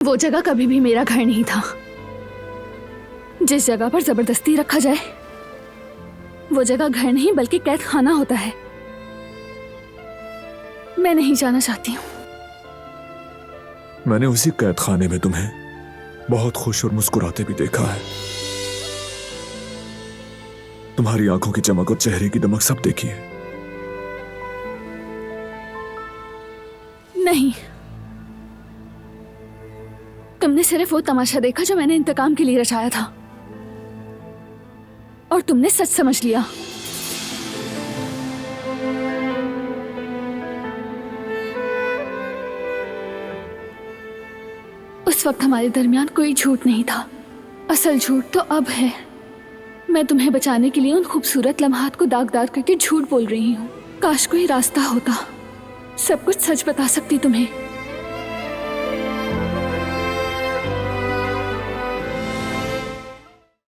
वो जगह कभी भी मेरा घर नहीं था। जिस जगह पर जबरदस्ती रखा जाए वो जगह घर नहीं बल्कि कैद खाना होता है। मैं नहीं जाना चाहती हूँ। मैंने उसी कैद खाने में तुम्हें बहुत खुश और मुस्कुराते भी देखा है। तुम्हारी आंखों की चमक और चेहरे की दमक सब देखी है। नहीं, तुमने सिर्फ वो तमाशा देखा जो मैंने इंतकाम के लिए रचाया था और तुमने सच समझ लिया। उस वक्त हमारे दरमियान कोई झूठ नहीं था। असल झूठ तो अब है। मैं तुम्हें बचाने के लिए उन खूबसूरत लम्हात को दागदार करके झूठ बोल रही हूँ। काश कोई रास्ता होता, सब कुछ सच बता सकती तुम्हें।